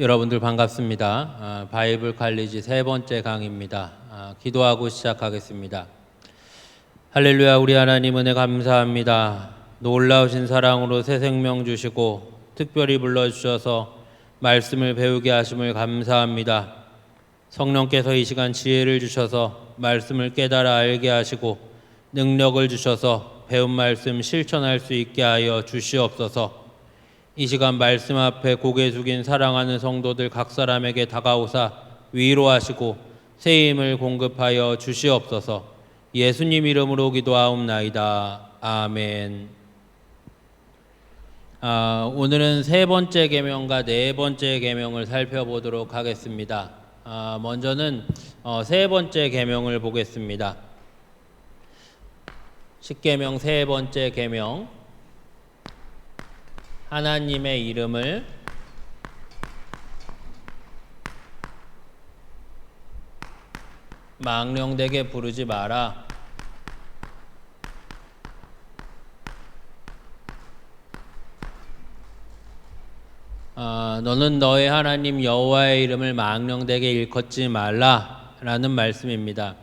여러분들 반갑습니다. 바이블 칼리지 세 번째 강의입니다. 기도하고 시작하겠습니다. 할렐루야. 우리 하나님 은혜 감사합니다. 놀라우신 사랑으로 새 생명 주시고 특별히 불러주셔서 말씀을 배우게 하심을 감사합니다. 성령께서 이 시간 지혜를 주셔서 말씀을 깨달아 알게 하시고 능력을 주셔서 배운 말씀 실천할 수 있게 하여 주시옵소서. 이 시간 말씀 앞에 고개 숙인 사랑하는 성도들 각 사람에게 다가오사 위로하시고 새 힘을 공급하여 주시옵소서. 예수님 이름으로 기도하옵나이다. 아멘. 오늘은 세 번째 계명과 네 번째 계명을 살펴보도록 하겠습니다. 먼저는 세 번째 계명을 보겠습니다. 십계명 세 번째 계명. 하나님의 이름을 망령되게 부르지 마라. 너는 너의 하나님 여호와의 이름을 망령되게 일컫지 말라 라는 말씀입니다.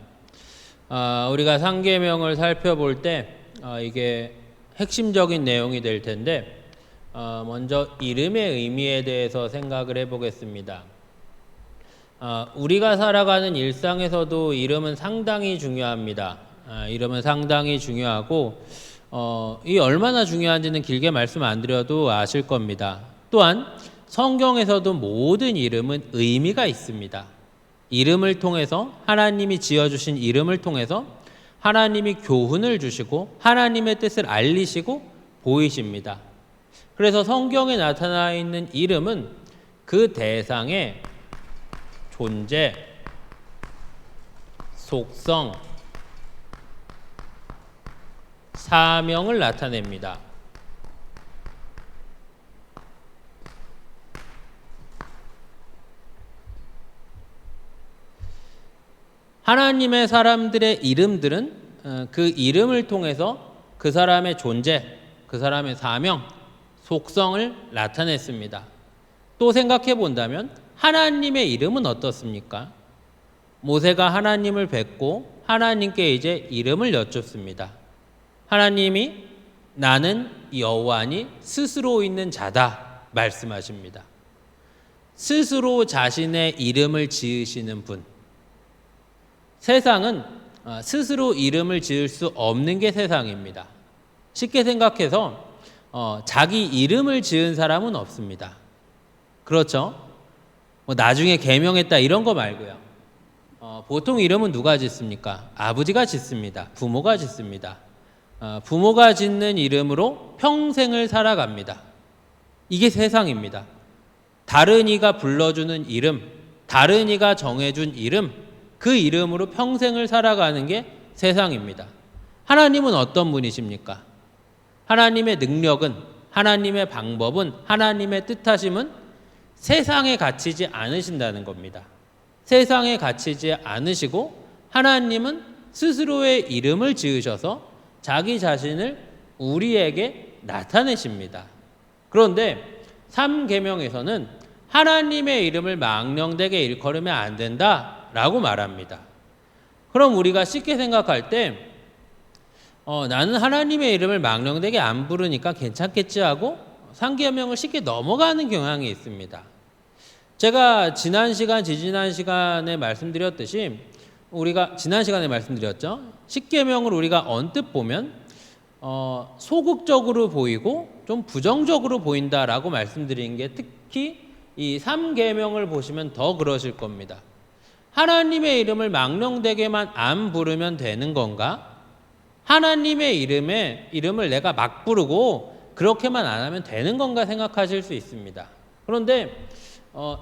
우리가 상계명을 살펴볼 때 이게 핵심적인 내용이 될 텐데 먼저 이름의 의미에 대해서 생각을 해보겠습니다. 우리가 살아가는 일상에서도 이름은 상당히 중요합니다. 이름은 상당히 중요하고 이 얼마나 중요한지는 길게 말씀 안 드려도 아실 겁니다. 또한 성경에서도 모든 이름은 의미가 있습니다. 이름을 통해서 하나님이 지어주신 이름을 통해서 하나님이 교훈을 주시고 하나님의 뜻을 알리시고 보이십니다. 그래서 성경에 나타나 있는 이름은 그 대상의 존재, 속성, 사명을 나타냅니다. 하나님의 사람들의 이름들은 그 이름을 통해서 그 사람의 존재, 그 사람의 사명, 속성을 나타냈습니다. 또 생각해 본다면 하나님의 이름은 어떻습니까? 모세가 하나님을 뵙고 하나님께 이제 이름을 여쭙습니다. 하나님이 나는 여호와니 스스로 있는 자다 말씀하십니다. 스스로 자신의 이름을 지으시는 분. 세상은 스스로 이름을 지을 수 없는 게 세상입니다. 쉽게 생각해서 자기 이름을 지은 사람은 없습니다. 그렇죠? 나중에 개명했다 이런 거 말고요. 보통 이름은 누가 짓습니까? 아버지가 짓습니다. 부모가 짓습니다. 부모가 짓는 이름으로 평생을 살아갑니다. 이게 세상입니다. 다른 이가 불러주는 이름, 다른 이가 정해준 이름, 그 이름으로 평생을 살아가는 게 세상입니다. 하나님은 어떤 분이십니까? 하나님의 능력은, 하나님의 방법은, 하나님의 뜻하심은 세상에 갇히지 않으신다는 겁니다. 세상에 갇히지 않으시고 하나님은 스스로의 이름을 지으셔서 자기 자신을 우리에게 나타내십니다. 그런데 3계명에서는 하나님의 이름을 망령되게 일컬으면 안 된다라고 말합니다. 그럼 우리가 쉽게 생각할 때 나는 하나님의 이름을 망령되게 안 부르니까 괜찮겠지 하고 상계명을 쉽게 넘어가는 경향이 있습니다. 제가 지난 시간에 말씀드렸듯이 우리가 지난 시간에 말씀드렸죠. 십계명을 우리가 언뜻 보면 소극적으로 보이고 좀 부정적으로 보인다라고 말씀드린 게 특히 이 3계명을 보시면 더 그러실 겁니다. 하나님의 이름을 망령되게만 안 부르면 되는 건가? 하나님의 이름을 내가 막 부르고 그렇게만 안 하면 되는 건가 생각하실 수 있습니다. 그런데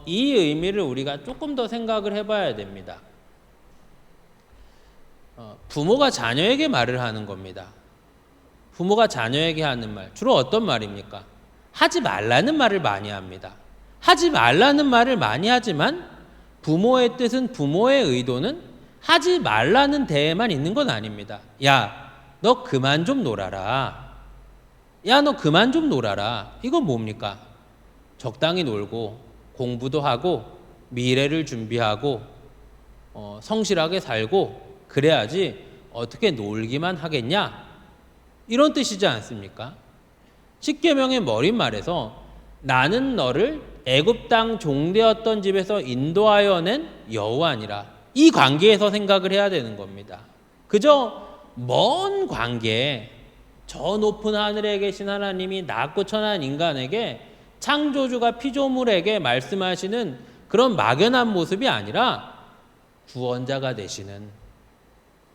이 의미를 우리가 조금 더 생각을 해봐야 됩니다. 부모가 자녀에게 말을 하는 겁니다. 부모가 자녀에게 하는 말, 주로 어떤 말입니까? 하지 말라는 말을 많이 합니다. 하지 말라는 말을 많이 하지만 부모의 뜻은, 부모의 의도는 하지 말라는 데에만 있는 건 아닙니다. 야, 너 그만 좀 놀아라. 야, 너 그만 좀 놀아라. 이건 뭡니까? 적당히 놀고 공부도 하고 미래를 준비하고 성실하게 살고 그래야지 어떻게 놀기만 하겠냐? 이런 뜻이지 않습니까? 십계명의 머릿말에서 나는 너를 애굽 땅 종되었던 집에서 인도하여 낸 여호와니라. 이 관계에서 생각을 해야 되는 겁니다. 그저 먼 관계에 저 높은 하늘에 계신 하나님이 낮고 천한 인간에게 창조주가 피조물에게 말씀하시는 그런 막연한 모습이 아니라 구원자가 되시는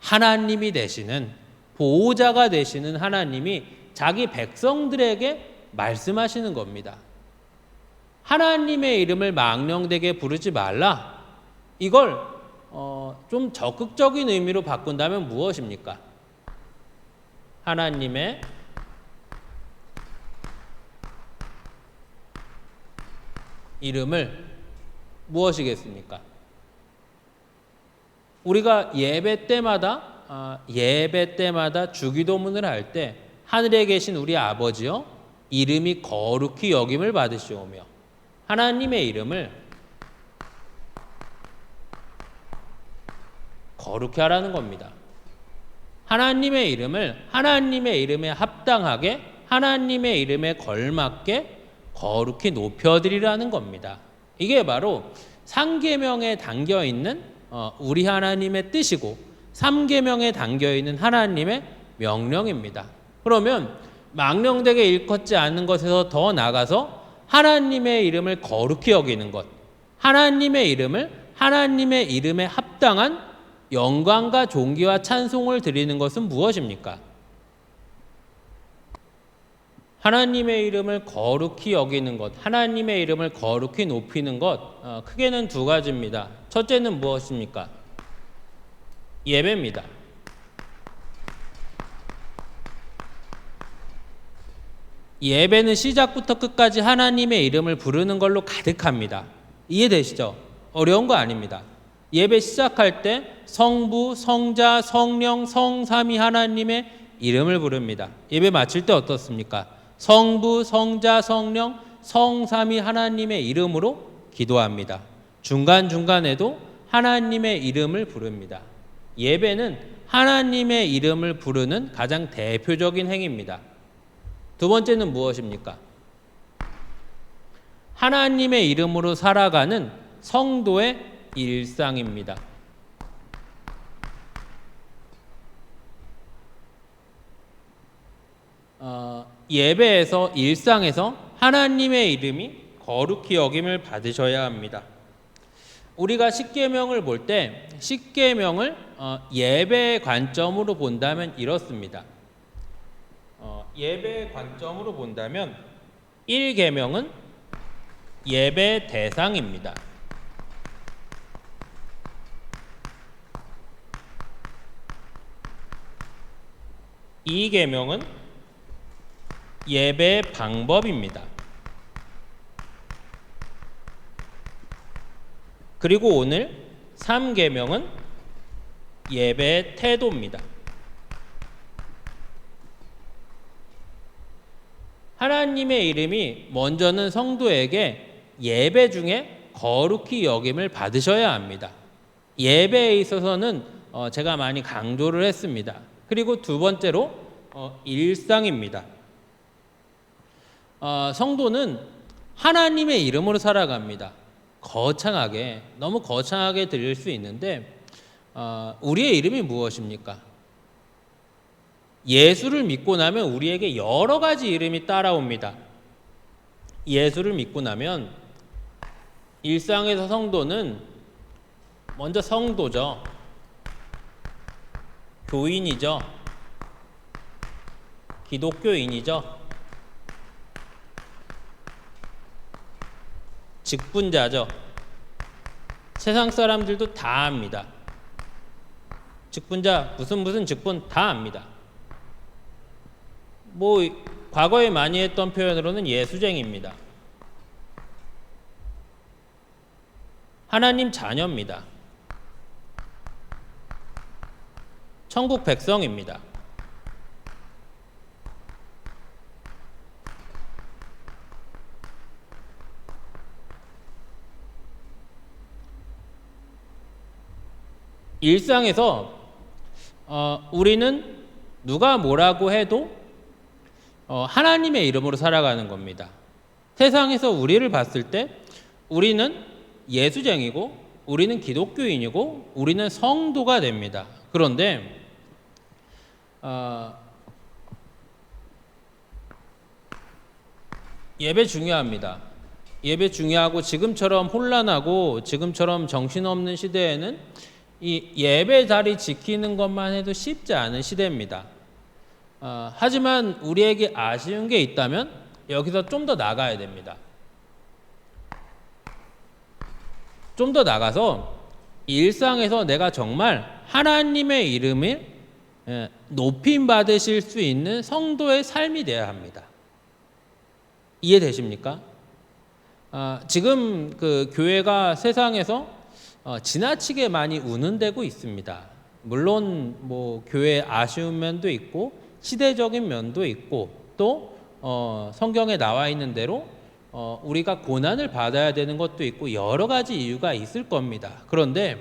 하나님이 되시는 보호자가 되시는 하나님이 자기 백성들에게 말씀하시는 겁니다. 하나님의 이름을 망령되게 부르지 말라. 이걸 좀 적극적인 의미로 바꾼다면 무엇입니까? 하나님의 이름을 무엇이겠습니까? 우리가 예배 때마다 주기도문을 할 때 하늘에 계신 우리 아버지여 이름이 거룩히 여김을 받으시오며 하나님의 이름을 거룩히 하라는 겁니다. 하나님의 이름을 하나님의 이름에 합당하게 하나님의 이름에 걸맞게 거룩히 높여드리라는 겁니다. 이게 바로 3계명에 담겨있는 우리 하나님의 뜻이고 3계명에 담겨있는 하나님의 명령입니다. 그러면 망령되게 일컫지 않는 것에서 더 나아가서 하나님의 이름을 거룩히 여기는 것, 하나님의 이름을 하나님의 이름에 합당한 영광과 존귀와 찬송을 드리는 것은 무엇입니까? 하나님의 이름을 거룩히 여기는 것, 하나님의 이름을 거룩히 높이는 것, 크게는 두 가지입니다. 첫째는 무엇입니까? 예배입니다. 예배는 시작부터 끝까지 하나님의 이름을 부르는 걸로 가득합니다. 이해되시죠? 어려운 거 아닙니다. 예배 시작할 때 성부, 성자, 성령, 성삼위 하나님의 이름을 부릅니다. 예배 마칠 때 어떻습니까? 성부, 성자, 성령, 성삼위 하나님의 이름으로 기도합니다. 중간중간에도 하나님의 이름을 부릅니다. 예배는 하나님의 이름을 부르는 가장 대표적인 행위입니다. 두 번째는 무엇입니까? 하나님의 이름으로 살아가는 성도의 일상입니다. 예배에서 일상에서 하나님의 이름이 거룩히 여김을 받으셔야 합니다. 우리가 십계명을 볼 때 십계명을 예배의 관점으로 본다면 이렇습니다. 예배의 관점으로 본다면 1계명은 예배 대상입니다. 2계명은 예배 방법입니다. 그리고 오늘 3계명은 예배 태도입니다. 하나님의 이름이 먼저는 성도에게 예배 중에 거룩히 여김을 받으셔야 합니다. 예배에 있어서는 제가 많이 강조를 했습니다. 그리고 두 번째로 일상입니다. 성도는 하나님의 이름으로 살아갑니다. 거창하게, 너무 거창하게 들릴 수 있는데 우리의 이름이 무엇입니까? 예수를 믿고 나면 우리에게 여러 가지 이름이 따라옵니다. 예수를 믿고 나면 일상에서 성도는 먼저 성도죠. 교인이죠. 기독교인이죠. 직분자죠. 세상 사람들도 다 압니다. 직분자 무슨 직분 다 압니다. 과거에 많이 했던 표현으로는 예수쟁이입니다. 하나님 자녀입니다. 천국 백성입니다. 일상에서 우리는 누가 뭐라고 해도 하나님의 이름으로 살아가는 겁니다. 세상에서 우리를 봤을 때 우리는 예수쟁이고 우리는 기독교인이고 우리는 성도가 됩니다. 그런데 예배 중요합니다. 예배 중요하고 지금처럼 혼란하고 지금처럼 정신없는 시대에는 이 예배 자리 지키는 것만 해도 쉽지 않은 시대입니다. 하지만 우리에게 아쉬운 게 있다면 여기서 좀 더 나가야 됩니다. 좀 더 나가서 일상에서 내가 정말 하나님의 이름을 높임 받으실 수 있는 성도의 삶이 되어야 합니다. 이해되십니까? 지금 그 교회가 세상에서 지나치게 많이 운운되고 있습니다. 물론 뭐 교회에 아쉬운 면도 있고 시대적인 면도 있고 또 성경에 나와 있는 대로 우리가 고난을 받아야 되는 것도 있고 여러 가지 이유가 있을 겁니다. 그런데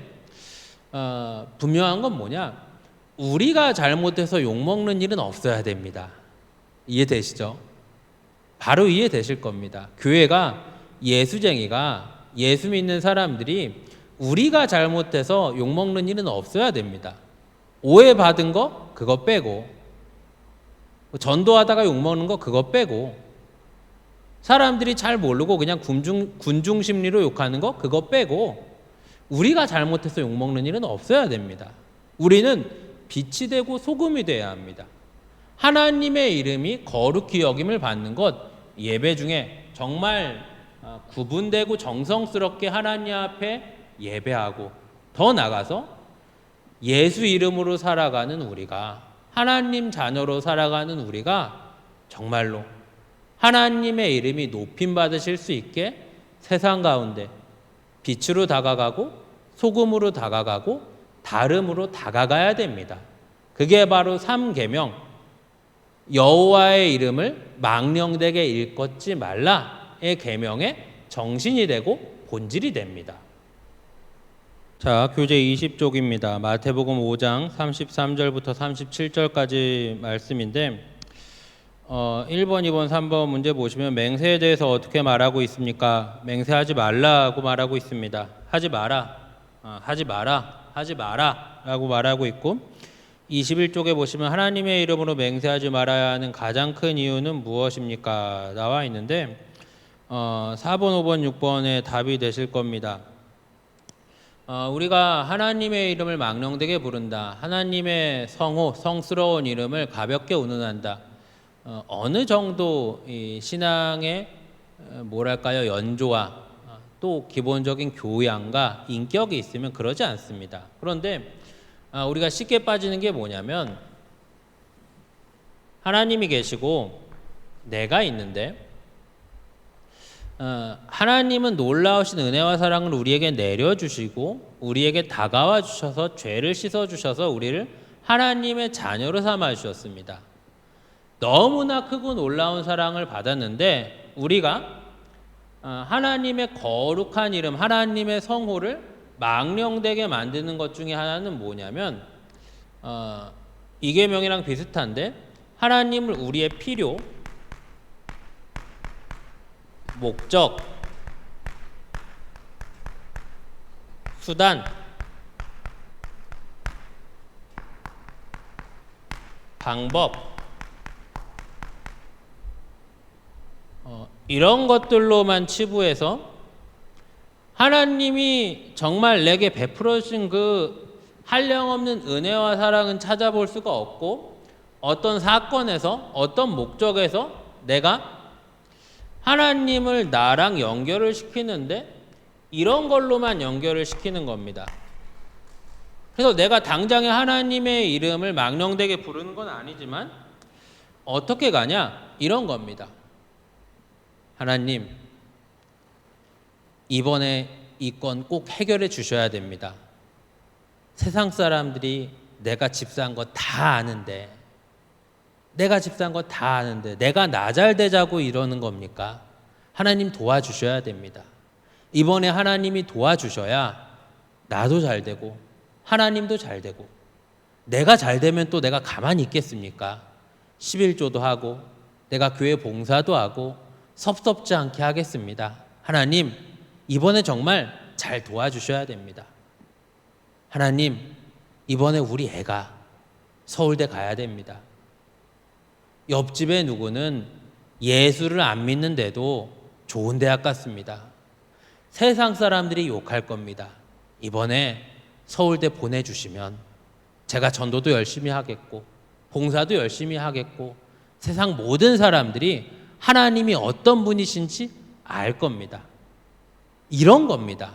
분명한 건 뭐냐? 우리가 잘못해서 욕먹는 일은 없어야 됩니다. 이해되시죠? 바로 이해되실 겁니다. 교회가 예수쟁이가 예수 믿는 사람들이 우리가 잘못해서 욕먹는 일은 없어야 됩니다. 오해받은 거 그거 빼고 전도하다가 욕먹는 거 그거 빼고 사람들이 잘 모르고 그냥 군중 심리로 욕하는 거 그거 빼고 우리가 잘못해서 욕먹는 일은 없어야 됩니다. 우리는 빛이 되고 소금이 되어야 합니다. 하나님의 이름이 거룩히 여김을 받는 것 예배 중에 정말 구분되고 정성스럽게 하나님 앞에 예배하고 더 나가서 예수 이름으로 살아가는 우리가 하나님 자녀로 살아가는 우리가 정말로 하나님의 이름이 높임 받으실 수 있게 세상 가운데 빛으로 다가가고 소금으로 다가가고 다름으로 다가가야 됩니다. 그게 바로 3계명 여호와의 이름을 망령되게 일컫지 말라의 계명의 정신이 되고 본질이 됩니다. 자, 교재 20쪽입니다. 마태복음 5장 33절부터 37절까지 말씀인데 1번, 2번, 3번 문제 보시면 맹세에 대해서 어떻게 말하고 있습니까? 맹세하지 말라고 말하고 있습니다. 하지 마라, 하지 마라, 하지 마라 라고 말하고 있고 21쪽에 보시면 하나님의 이름으로 맹세하지 말아야 하는 가장 큰 이유는 무엇입니까? 나와 있는데 4번, 5번, 6번의 답이 되실 겁니다. 우리가 하나님의 이름을 망령되게 부른다. 하나님의 성호, 성스러운 이름을 가볍게 운운한다. 어느 정도 이 신앙의 뭐랄까요 연조와 또 기본적인 교양과 인격이 있으면 그러지 않습니다. 그런데 우리가 쉽게 빠지는 게 뭐냐면 하나님이 계시고 내가 있는데 하나님은 놀라우신 은혜와 사랑을 우리에게 내려주시고 우리에게 다가와 주셔서 죄를 씻어주셔서 우리를 하나님의 자녀로 삼아 주셨습니다. 너무나 크고 놀라운 사랑을 받았는데 우리가 하나님의 거룩한 이름, 하나님의 성호를 망령되게 만드는 것 중에 하나는 뭐냐면 이 계명이랑 비슷한데 하나님을 우리의 필요, 목적, 수단, 방법 이런 것들로만 치부해서 하나님이 정말 내게 베풀어 주신 그 한량없는 은혜와 사랑은 찾아볼 수가 없고 어떤 사건에서 어떤 목적에서 내가 하나님을 나랑 연결을 시키는데 이런 걸로만 연결을 시키는 겁니다. 그래서 내가 당장에 하나님의 이름을 망령되게 부르는 건 아니지만 어떻게 가냐? 이런 겁니다. 하나님, 이번에 이 건 꼭 해결해 주셔야 됩니다. 세상 사람들이 내가 집 산 거 다 아는데 내가 집 산 거 다 아는데 내가 나 잘 되자고 이러는 겁니까? 하나님 도와주셔야 됩니다. 이번에 하나님이 도와주셔야 나도 잘 되고 하나님도 잘 되고, 내가 잘 되면 또 내가 가만히 있겠습니까? 11조도 하고 내가 교회 봉사도 하고 섭섭지 않게 하겠습니다. 하나님, 이번에 정말 잘 도와주셔야 됩니다. 하나님, 이번에 우리 애가 서울대 가야 됩니다. 옆집에 누구는 예수를 안 믿는데도 좋은 대학 갔습니다. 세상 사람들이 욕할 겁니다. 이번에 서울대 보내주시면 제가 전도도 열심히 하겠고 봉사도 열심히 하겠고 세상 모든 사람들이 하나님이 어떤 분이신지 알 겁니다. 이런 겁니다.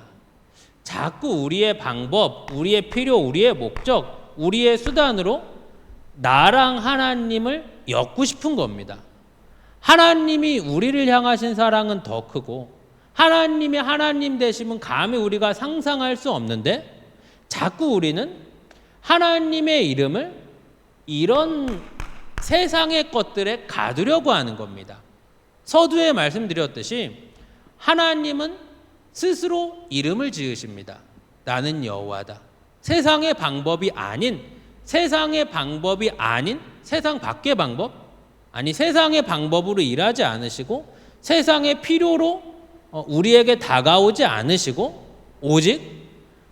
자꾸 우리의 방법, 우리의 필요, 우리의 목적, 우리의 수단으로 나랑 하나님을 엮고 싶은 겁니다. 하나님이 우리를 향하신 사랑은 더 크고 하나님의 하나님 되심은 감히 우리가 상상할 수 없는데 자꾸 우리는 하나님의 이름을 이런 세상의 것들에 가두려고 하는 겁니다. 서두에 말씀드렸듯이 하나님은 스스로 이름을 지으십니다. 나는 여호와다. 세상의 방법이 아닌 세상 밖의 방법, 아니 세상의 방법으로 일하지 않으시고 세상의 필요로 우리에게 다가오지 않으시고 오직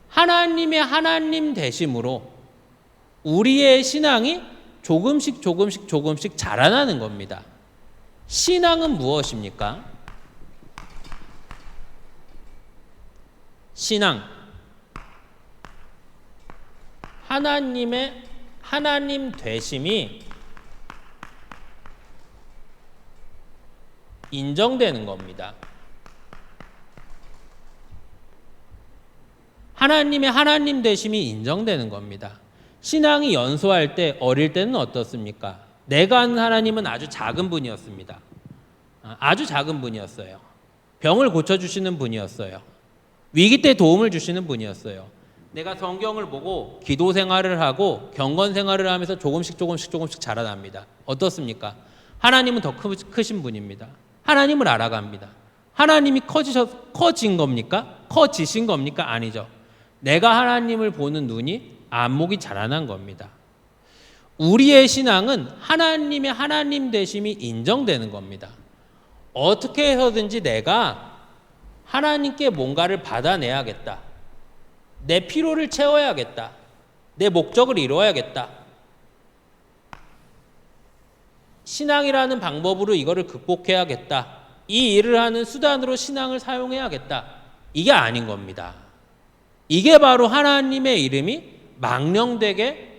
하나님의 하나님 되심으로 우리의 신앙이 조금씩 자라나는 겁니다. 신앙은 무엇입니까? 신앙, 하나님의 하나님 되심이 인정되는 겁니다. 하나님의 하나님 되심이 인정되는 겁니다. 신앙이 연소할 때 어릴 때는 어떻습니까? 내가 아는 하나님은 아주 작은 분이었습니다. 아주 작은 분이었어요. 병을 고쳐주시는 분이었어요. 위기 때 도움을 주시는 분이었어요. 내가 성경을 보고 기도 생활을 하고 경건 생활을 하면서 조금씩 자라납니다. 어떻습니까? 하나님은 더 크신 분입니다. 하나님을 알아갑니다. 하나님이 커진 겁니까? 커지신 겁니까? 아니죠. 내가 하나님을 보는 눈이 안목이 자라난 겁니다. 우리의 신앙은 하나님의 하나님 되심이 인정되는 겁니다. 어떻게 해서든지 내가 하나님께 뭔가를 받아내야겠다. 내 필요를 채워야겠다. 내 목적을 이루어야겠다. 신앙이라는 방법으로 이거를 극복해야겠다. 이 일을 하는 수단으로 신앙을 사용해야겠다. 이게 아닌 겁니다. 이게 바로 하나님의 이름이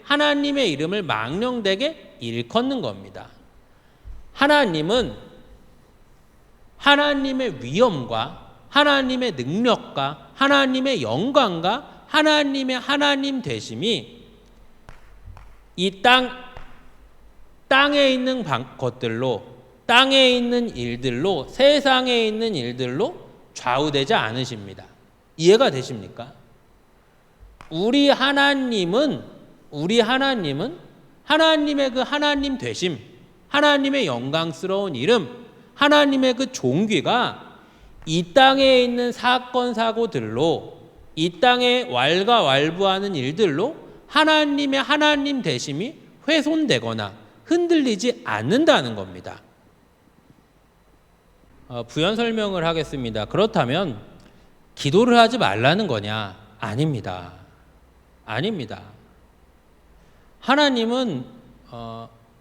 하나님의 이름을 망령되게 일컫는 겁니다. 하나님은 하나님의 위엄과 하나님의 능력과 하나님의 영광과 하나님의 하나님 되심이 이 땅에 있는 것들로, 땅에 있는 일들로, 세상에 있는 일들로 좌우되지 않으십니다. 이해가 되십니까? 우리 하나님은 하나님의 그 하나님 되심, 하나님의 영광스러운 이름, 하나님의 그 존귀가 이 땅에 있는 사건 사고들로, 이 땅에 왈가왈부하는 일들로 하나님의 하나님 되심이 훼손되거나 흔들리지 않는다는 겁니다. 부연 설명을 하겠습니다. 그렇다면 기도를 하지 말라는 거냐? 아닙니다. 아닙니다. 하나님은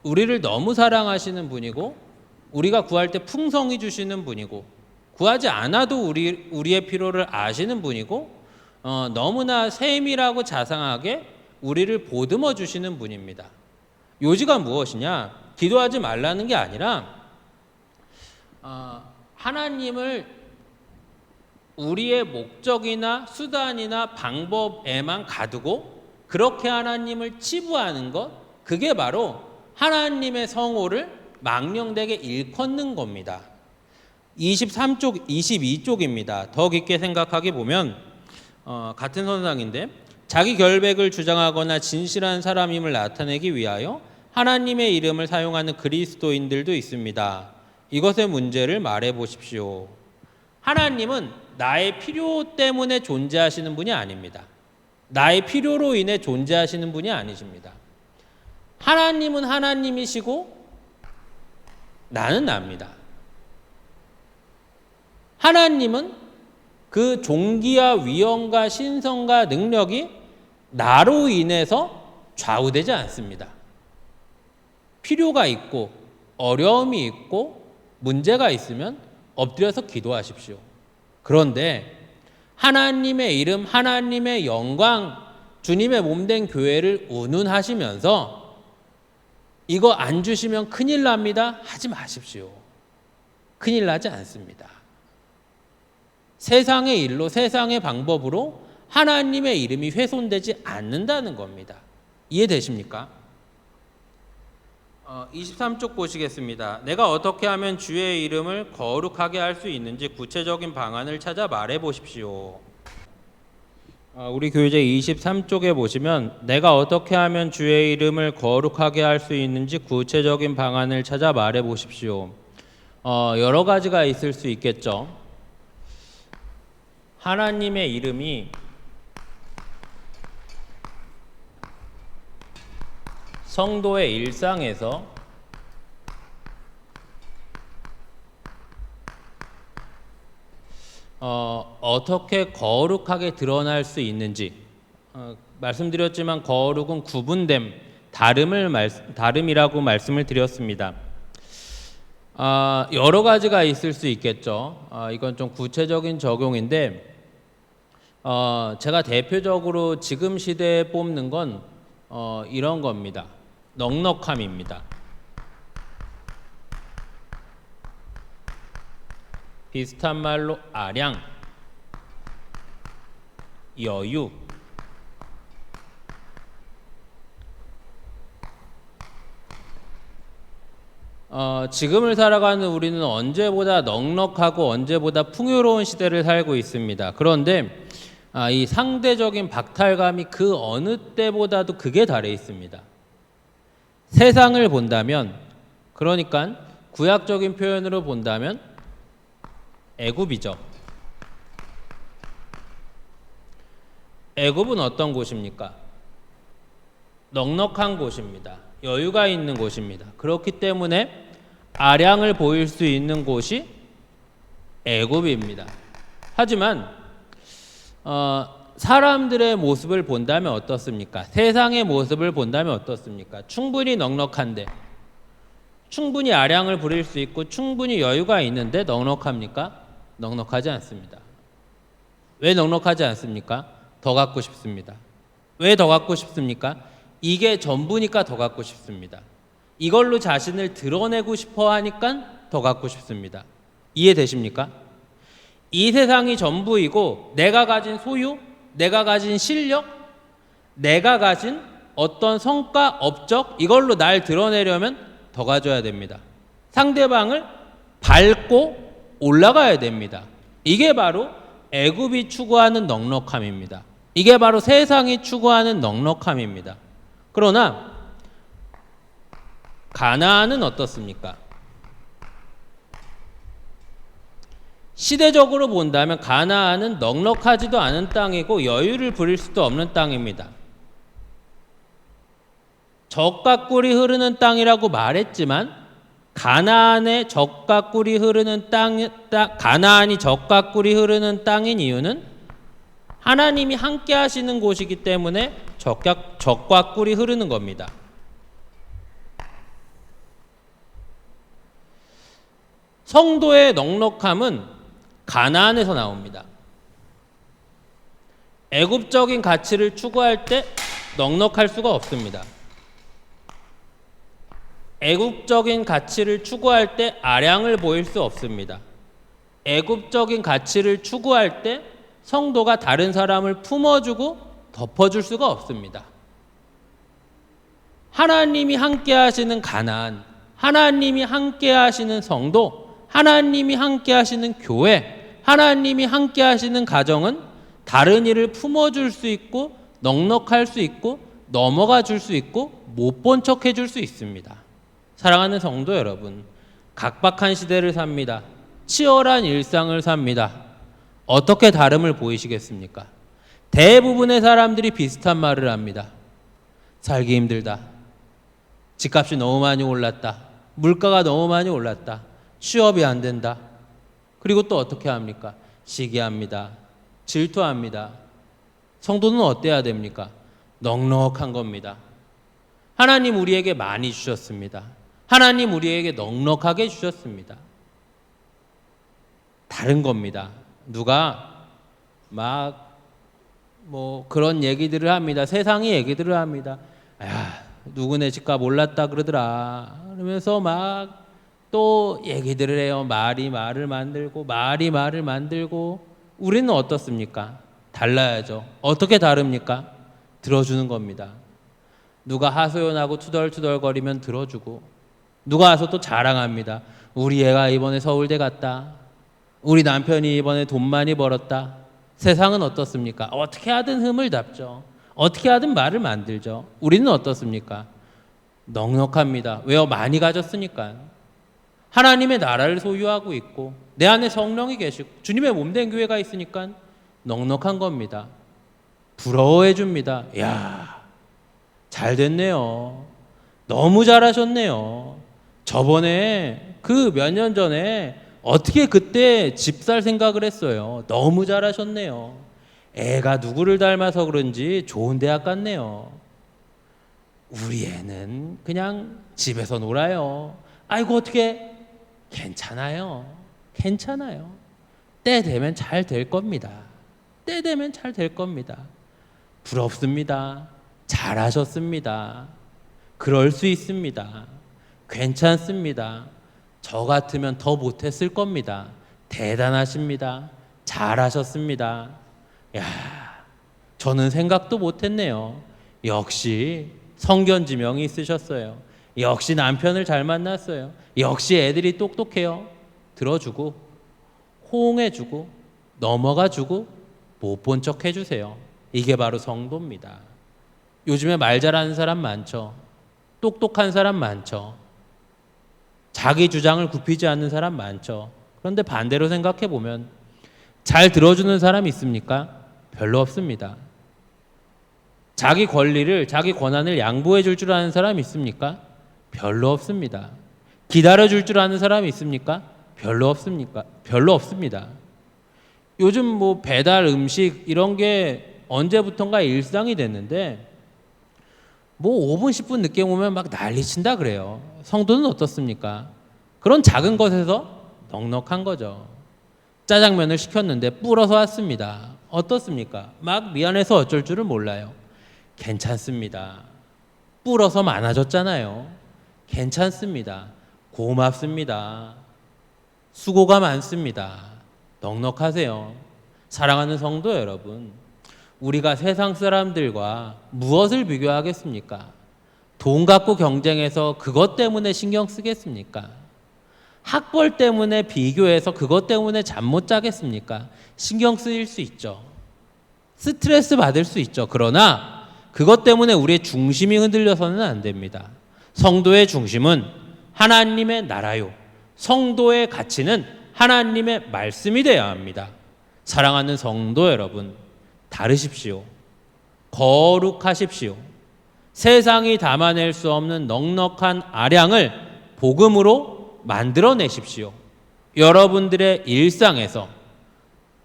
우리를 너무 사랑하시는 분이고 우리가 구할 때 풍성히 주시는 분이고 구하지 않아도 우리의 필요를 아시는 분이고 너무나 세밀하고 자상하게 우리를 보듬어 주시는 분입니다. 요지가 무엇이냐? 기도하지 말라는 게 아니라 하나님을 우리의 목적이나 수단이나 방법에만 가두고 그렇게 하나님을 치부하는 것, 그게 바로 하나님의 성호를 망령되게 일컫는 겁니다. 23쪽, 22쪽입니다. 더 깊게 생각하게 보면 같은 선상인데 자기 결백을 주장하거나 진실한 사람임을 나타내기 위하여 하나님의 이름을 사용하는 그리스도인들도 있습니다. 이것의 문제를 말해 보십시오. 하나님은 나의 필요 때문에 존재하시는 분이 아닙니다. 나의 필요로 인해 존재하시는 분이 아니십니다. 하나님은 하나님이시고 나는 납니다. 하나님은 그 종기와 위엄과 신성과 능력이 나로 인해서 좌우되지 않습니다. 필요가 있고 어려움이 있고 문제가 있으면 엎드려서 기도하십시오. 그런데 하나님의 이름, 하나님의 영광, 주님의 몸된 교회를 운운하시면서 이거 안 주시면 큰일 납니다. 하지 마십시오. 큰일 나지 않습니다. 세상의 일로, 세상의 방법으로 하나님의 이름이 훼손되지 않는다는 겁니다. 이해되십니까? 23쪽 보시겠습니다. 내가 어떻게 하면 주의 이름을 거룩하게 할 수 있는지 구체적인 방안을 찾아 말해 보십시오. 우리 교재 23쪽에 보시면 내가 어떻게 하면 주의 이름을 거룩하게 할 수 있는지 구체적인 방안을 찾아 말해 보십시오. 여러 가지가 있을 수 있겠죠. 하나님의 이름이 성도의 일상에서 어떻게 거룩하게 드러날 수 있는지, 말씀드렸지만 거룩은 구분됨, 다름이라고 말씀을 드렸습니다. 여러 가지가 있을 수 있겠죠. 이건 좀 구체적인 적용인데, 제가 대표적으로 지금 시대에 뽑는 건 이런 겁니다. 넉넉함입니다. 비슷한 말로 아량, 여유, 지금을 살아가는 우리는 언제보다 넉넉하고 언제보다 풍요로운 시대를 살고 있습니다. 그런데 이 상대적인 박탈감이 그 어느 때보다도 극에 달해 있습니다. 세상을 본다면, 그러니까 구약적인 표현으로 본다면 애굽이죠. 애굽은 어떤 곳입니까? 넉넉한 곳입니다. 여유가 있는 곳입니다. 그렇기 때문에 아량을 보일 수 있는 곳이 애굽입니다. 하지만 사람들의 모습을 본다면 어떻습니까? 세상의 모습을 본다면 어떻습니까? 충분히 넉넉한데, 충분히 아량을 부릴 수 있고 충분히 여유가 있는데 넉넉합니까? 넉넉하지 않습니다. 왜 넉넉하지 않습니까? 더 갖고 싶습니다. 왜 더 갖고 싶습니까? 이게 전부니까 더 갖고 싶습니다. 이걸로 자신을 드러내고 싶어 하니까 더 갖고 싶습니다. 이해되십니까? 이 세상이 전부이고 내가 가진 소유, 내가 가진 실력, 내가 가진 어떤 성과, 업적, 이걸로 날 드러내려면 더 가져야 됩니다. 상대방을 밟고 올라가야 됩니다. 이게 바로 애굽이 추구하는 넉넉함입니다. 이게 바로 세상이 추구하는 넉넉함입니다. 그러나 가나안은 어떻습니까? 시대적으로 본다면 가나안은 넉넉하지도 않은 땅이고 여유를 부릴 수도 없는 땅입니다. 젖과 꿀이 흐르는 땅이라고 말했지만 가나안의 젖과 꿀이 흐르는 가나안이 젖과 꿀이 흐르는 땅인 이유는 하나님이 함께 하시는 곳이기 때문에 젖과 꿀이 흐르는 겁니다. 성도의 넉넉함은 가나안에서 나옵니다. 애굽적인 가치를 추구할 때 넉넉할 수가 없습니다. 애굽적인 가치를 추구할 때 아량을 보일 수 없습니다. 애굽적인 가치를 추구할 때 성도가 다른 사람을 품어주고 덮어줄 수가 없습니다. 하나님이 함께 하시는 가나안, 하나님이 함께 하시는 성도, 하나님이 함께 하시는 교회, 하나님이 함께 하시는 가정은 다른 이를 품어줄 수 있고 넉넉할 수 있고 넘어가 줄 수 있고 못 본 척 해줄 수 있습니다. 사랑하는 성도 여러분, 각박한 시대를 삽니다. 치열한 일상을 삽니다. 어떻게 다름을 보이시겠습니까? 대부분의 사람들이 비슷한 말을 합니다. 살기 힘들다. 집값이 너무 많이 올랐다. 물가가 너무 많이 올랐다. 취업이 안 된다. 그리고 또 어떻게 합니까? 시기합니다. 질투합니다. 성도는 어때야 됩니까? 넉넉한 겁니다. 하나님 우리에게 많이 주셨습니다. 하나님 우리에게 넉넉하게 주셨습니다. 다른 겁니다. 누가 막 그런 얘기들을 합니다. 세상이 얘기들을 합니다. 야, 누구네 집값 올랐다 그러더라. 그러면서 막 또 얘기들을 해요. 말이 말을 만들고 우리는 어떻습니까? 달라야죠. 어떻게 다릅니까? 들어주는 겁니다. 누가 하소연하고 투덜투덜거리면 들어주고, 누가 와서 또 자랑합니다. 우리 애가 이번에 서울대 갔다. 우리 남편이 이번에 돈 많이 벌었다. 세상은 어떻습니까? 어떻게 하든 흠을 잡죠. 어떻게 하든 말을 만들죠. 우리는 어떻습니까? 넉넉합니다. 왜요? 많이 가졌으니까. 하나님의 나라를 소유하고 있고 내 안에 성령이 계시고 주님의 몸된 교회가 있으니까 넉넉한 겁니다. 부러워해 줍니다. 야, 잘 됐네요. 너무 잘하셨네요. 저번에 그 몇 년 전에 어떻게 그때 집 살 생각을 했어요. 너무 잘하셨네요. 애가 누구를 닮아서 그런지 좋은 대학 갔네요. 우리 애는 그냥 집에서 놀아요. 아이고 어떻게? 괜찮아요. 때 되면 잘 될 겁니다. 부럽습니다. 잘하셨습니다. 그럴 수 있습니다. 괜찮습니다. 저 같으면 더 못했을 겁니다. 대단하십니다. 잘하셨습니다. 야, 저는 생각도 못했네요. 역시 성견지명이 있으셨어요. 역시 남편을 잘 만났어요. 역시 애들이 똑똑해요. 들어주고 호응해주고 넘어가주고 못 본 척 해주세요. 이게 바로 성도입니다. 요즘에 말 잘하는 사람 많죠. 똑똑한 사람 많죠. 자기 주장을 굽히지 않는 사람 많죠. 그런데 반대로 생각해 보면 잘 들어주는 사람 있습니까? 별로 없습니다. 자기 권리를, 자기 권한을 양보해 줄 아는 사람 있습니까? 별로 없습니다. 기다려 줄 아는 사람이 있습니까? 별로 없습니다. 요즘 배달 음식 이런 게 언제부턴가 일상이 됐는데 5분 10분 늦게 오면 막 난리친다 그래요. 성도는 어떻습니까? 그런 작은 것에서 넉넉한 거죠. 짜장면을 시켰는데 불어서 왔습니다. 어떻습니까? 막 미안해서 어쩔 줄을 몰라요. 괜찮습니다. 불어서 많아졌잖아요. 괜찮습니다. 고맙습니다. 수고가 많습니다. 넉넉하세요. 사랑하는 성도 여러분, 우리가 세상 사람들과 무엇을 비교하겠습니까? 돈 갖고 경쟁해서 그것 때문에 신경 쓰겠습니까? 학벌 때문에 비교해서 그것 때문에 잠 못 자겠습니까? 신경 쓰일 수 있죠. 스트레스 받을 수 있죠. 그러나 그것 때문에 우리의 중심이 흔들려서는 안 됩니다. 성도의 중심은 하나님의 나라요. 성도의 가치는 하나님의 말씀이 되어야 합니다. 사랑하는 성도 여러분, 다르십시오. 거룩하십시오. 세상이 담아낼 수 없는 넉넉한 아량을 복음으로 만들어내십시오. 여러분들의 일상에서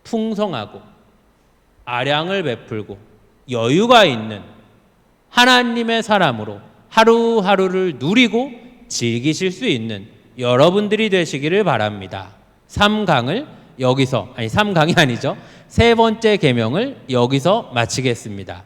풍성하고 아량을 베풀고 여유가 있는 하나님의 사람으로 하루하루를 누리고 즐기실 수 있는 여러분들이 되시기를 바랍니다. 3강이 아니죠. 세 번째 계명을 여기서 마치겠습니다.